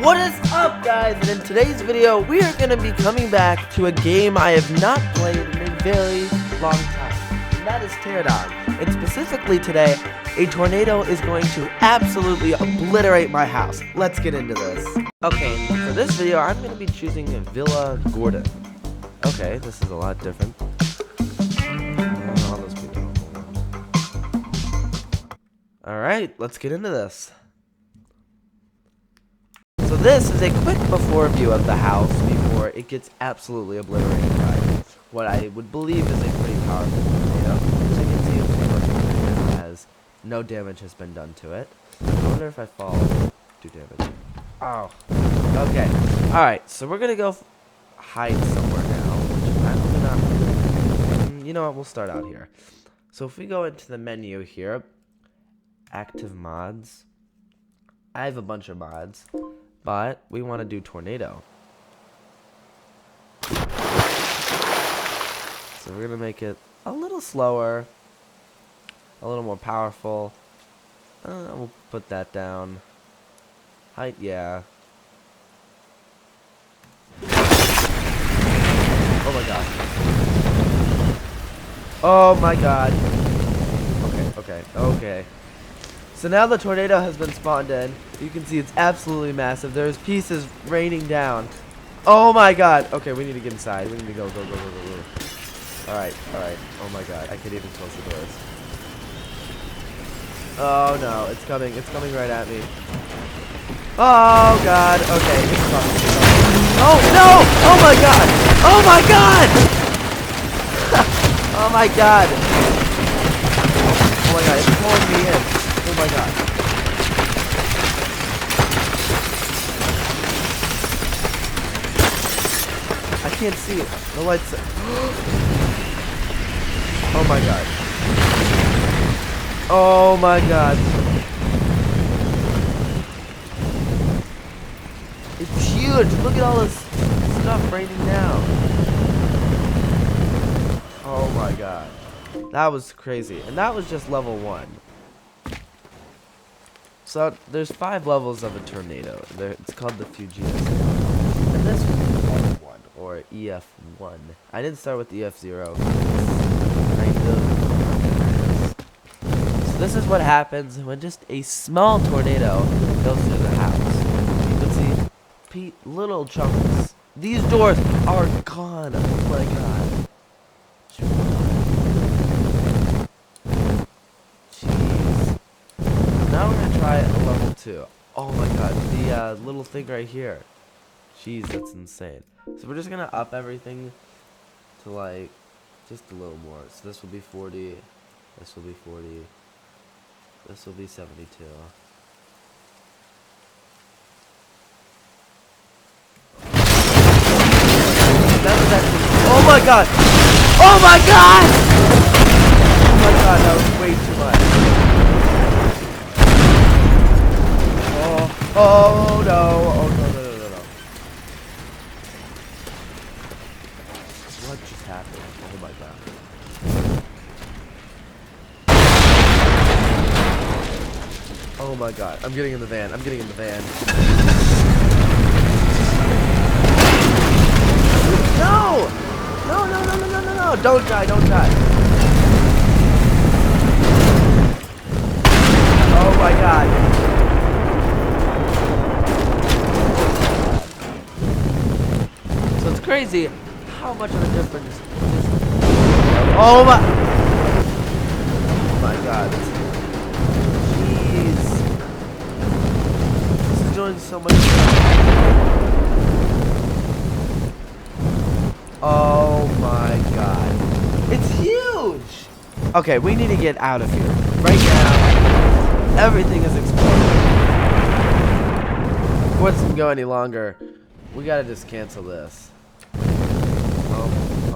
What is up, guys? And in today's video, we are going to be coming back to a game I have not played in a very long time, and that is Teardown. And specifically today, a tornado is going to absolutely obliterate my house. Let's get into this. Okay, and for this video, I'm going to be choosing Villa Gordon. Okay, this is a lot different. All those people. Alright, let's get into this. So this is a quick before view of the house before it gets absolutely obliterated by what I would believe is a pretty powerful tornado. So you can see it's perfect. It has no damage has been done to it. I wonder if I fall, do damage. Oh, okay. Alright, so we're gonna go hide somewhere now, which I'm gonna, you know what, we'll start out here. So if we go into the menu here, active mods, I have a bunch of mods. But we want to do tornado. So we're going to make it a little slower, a little more powerful. We'll put that down. Height, yeah. Oh my god. Oh my god. Okay. So now the tornado has been spawned in. You can see it's absolutely massive. There's pieces raining down. Oh my god. Okay, we need to get inside. We need to go. Alright. Oh my god. I can't even close the doors. Oh no. It's coming. It's coming right at me. Oh god. Okay. It's coming. Oh no! Oh my god! Oh my god! Oh my god! Oh my god. It's pulling me in. Oh my god. I can't see it. The lights. Oh my god. Oh my god. It's huge. Look at all this stuff raining down. Oh my god. That was crazy. And that was just level 1. So there's 5 levels of a tornado. It's called the Fugitive. And this was F1 or EF1. I didn't start with EF0. So this is what happens when just a small tornado goes through the house. You can see little chunks. These doors are gone. Oh my god. Now we're gonna try a level 2. Oh my god, the little thing right here. Jeez, that's insane. So we're just gonna up everything to like just a little more. So this will be 40. This will be 40. This will be 72. Oh my god! Oh my god! Oh my god, that was way too much. Oh no! Oh no! What just happened? Oh my god! Oh my god! I'm getting in the van. No! No! Don't die! Oh my god! So it's crazy how much of a difference. Oh my god. Jeez. This is doing so much. Oh my god. It's huge! Okay, we need to get out of here. Right now, everything is exploding. Before this can go any longer, we gotta just cancel this. Oh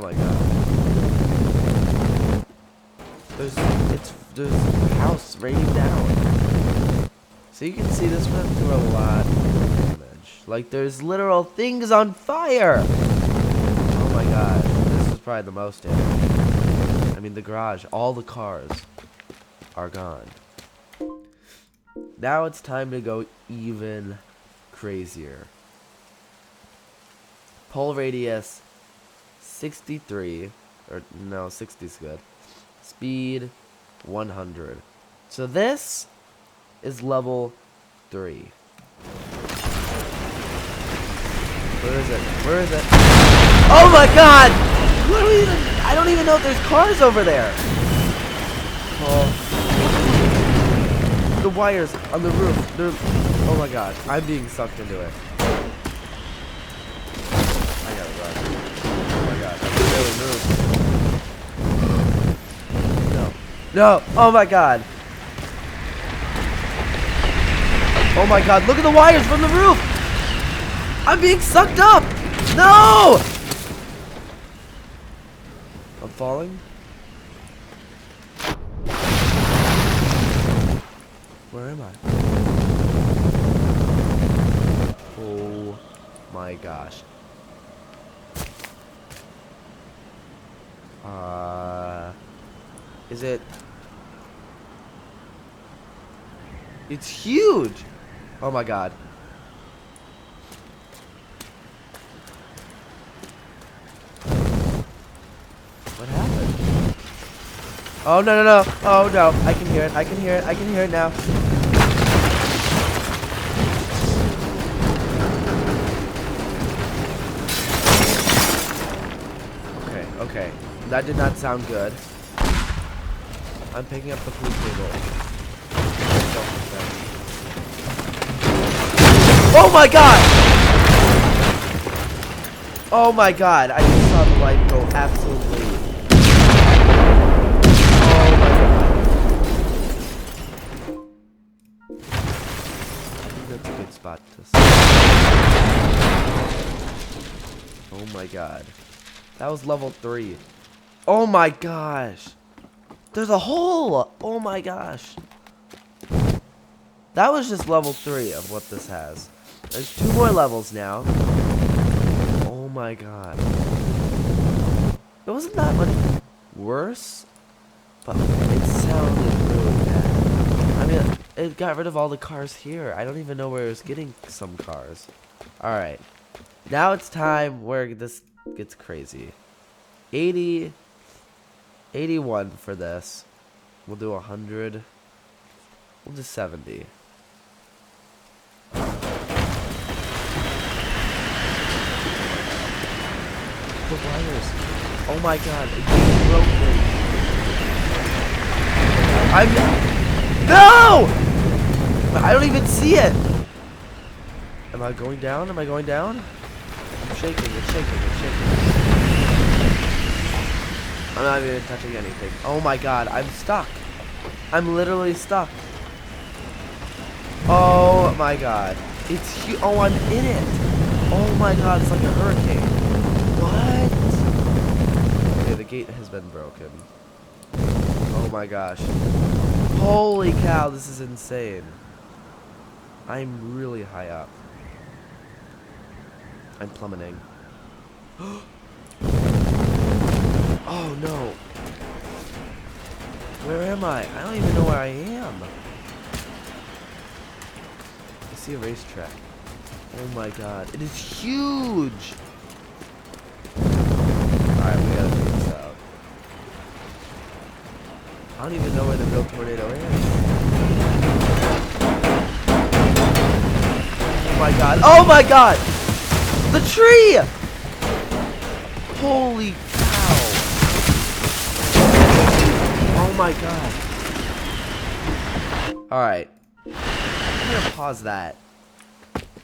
my god. There's a house raining down. So you can see this went through a lot of damage. Like there's literal things on fire! Oh my god. This is probably the most damage. I mean the garage, all the cars are gone. Now it's time to go even crazier. Pole radius 63, or no, 60 is good. Speed 100. So this is level 3. Where is it? Where is it? Oh my god! I don't even know if there's cars over there. Oh. The wires on the roof. Oh my god. I'm being sucked into it. I gotta run. Oh my god. I can barely move. No. No. Oh my god. Oh my god. Look at the wires from the roof. I'm being sucked up. No. I'm falling. Where am I? Oh my gosh. Is it? It's huge. Oh my god. What happened? Oh no no no! Oh no! I can hear it! I can hear it! I can hear it now! Okay, okay. That did not sound good. I'm picking up the food table. Oh my god! Oh my god! I just saw the light go absolutely. That's a good spot to start. Oh my god. That was level 3. Oh my gosh. There's a hole. Oh my gosh. That was just level 3 of what this has. There's 2 more levels now. Oh my god. It wasn't that much worse, but it sounded really bad. I mean, it got rid of all the cars here. I don't even know where it was getting some cars. Alright. Now it's time where this gets crazy. 80, 81 for this. We'll do 100. We'll do 70. The wires. Oh my god, it's broken. No! I don't even see it. Am I going down? Am I going down? I'm shaking, it's shaking, it's shaking. I'm not even touching anything. Oh my god, I'm stuck. I'm literally stuck. Oh my god. It's huge. Oh, I'm in it. Oh my god, it's like a hurricane. What? Okay, the gate has been broken. Oh my gosh. Holy cow, this is insane. I'm really high up. I'm plummeting. Oh no. Where am I? I don't even know where I am. I see a racetrack. Oh my god. It is huge. Alright, we gotta figure this out. I don't even know where the real tornado is. Oh my god. Oh my god! The tree! Holy cow. Oh my god. Alright. I'm gonna pause that.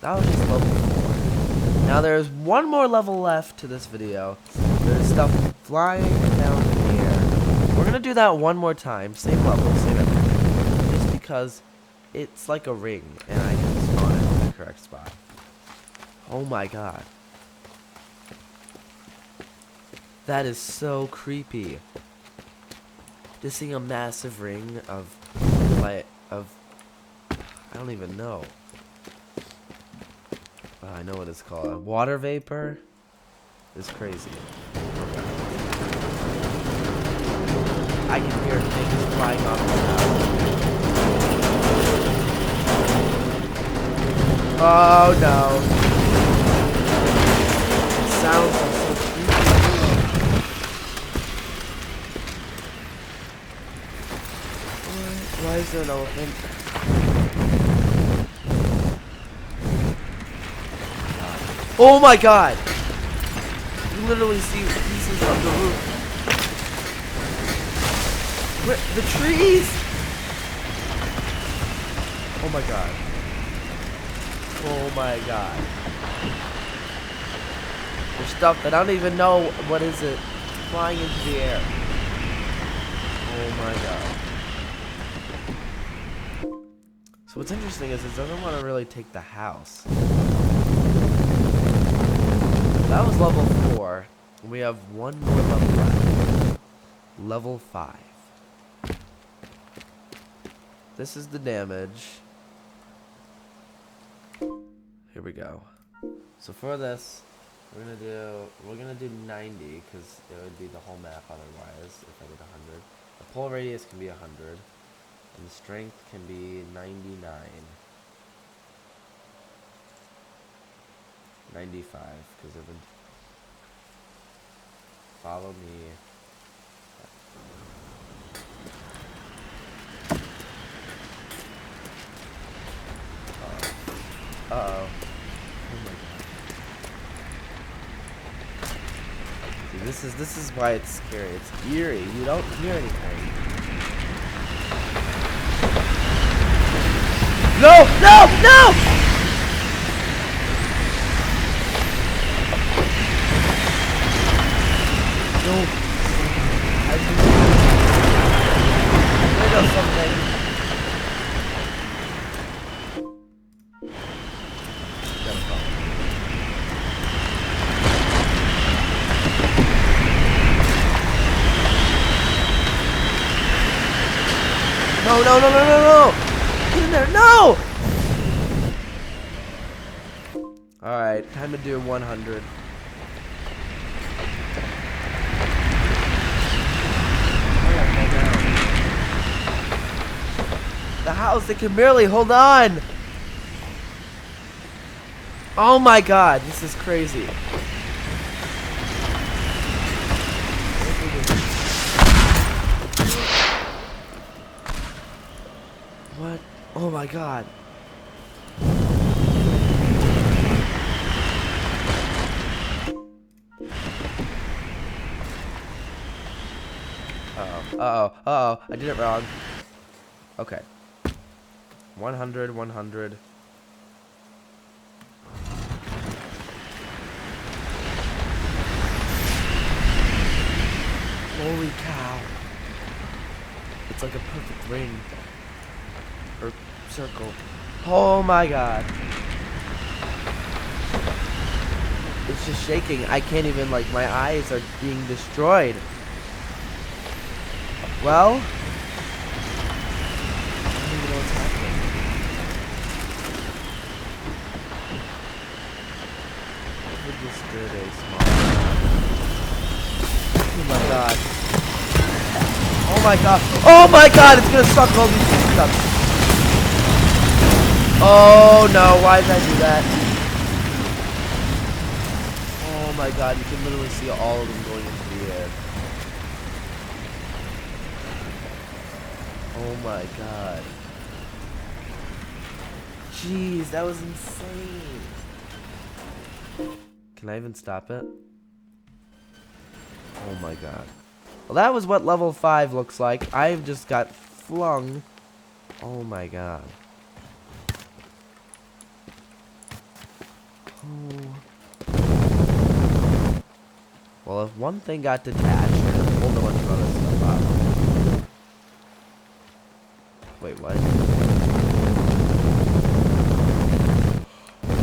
That was just level 4. Now there's one more level left to this video. There's stuff flying down in the air. We're gonna do that one more time. Same level, same everything. Just because it's like a ring and I can spawn it in the correct spot. Oh my god. That is so creepy. Just seeing a massive ring of light I don't even know. I know what it's called. Water vapor is crazy. I can hear things flying off the Oh no. The sounds are so creepy. Why is there an elephant? Oh my god! You literally see pieces of the roof. Where, the trees? Oh my god. Oh my god. There's stuff that I don't even know what is it flying into the air. Oh my god. So what's interesting is it doesn't want to really take the house. That was level 4. We have one more level left. Level 5. This is the damage. Here we go. So for this, we're gonna do 90 because it would be the whole map otherwise if I did 100. The pull radius can be 100, and the strength can be 99. 95 because of it. Follow me. Uh-oh. Oh my god. See, this is why it's scary. It's eerie. You don't hear anything. No! No! No! No. I know something. No, no, no, no, no, no! Get in there, no! Alright, time to do 100. The house, it can barely hold on! Oh my god, this is crazy. What? Oh my god. Uh-oh, uh-oh, uh-oh, I did it wrong. Okay. 100, 100. Holy cow. It's like a perfect ring. Or circle. Oh my god. It's just shaking. I can't even, like, my eyes are being destroyed. Well, I don't even know what's happening. We just did a small. Oh my god. Oh my god. Oh my god, it's gonna suck all these stuff. Oh no, why did I do that? Oh my god, you can literally see all of them going into the air. Oh my god. Jeez, that was insane. Can I even stop it? Oh my god. Well, that was what level 5 looks like. I've just got flung. Oh my god. Oh. Well, if one thing got detached, it pulled a bunch of other stuff up. Wait, what?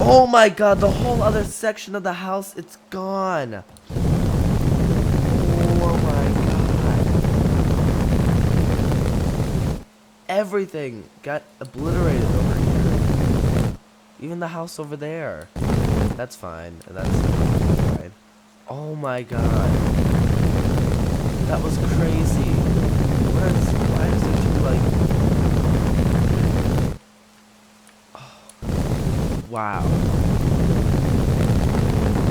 Oh my god, the whole other section of the house, it's gone. Oh my god. Everything got obliterated over here. Even the house over there. That's fine. That's fine. Oh my god. That was crazy. Why is it too, like... Oh. Wow.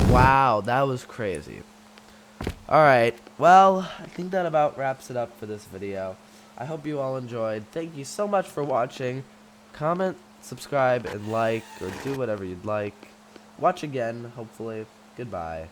Wow, that was crazy. Alright, well, I think that about wraps it up for this video. I hope you all enjoyed. Thank you so much for watching. Comment, subscribe, and like, or do whatever you'd like. Watch again, hopefully. Goodbye.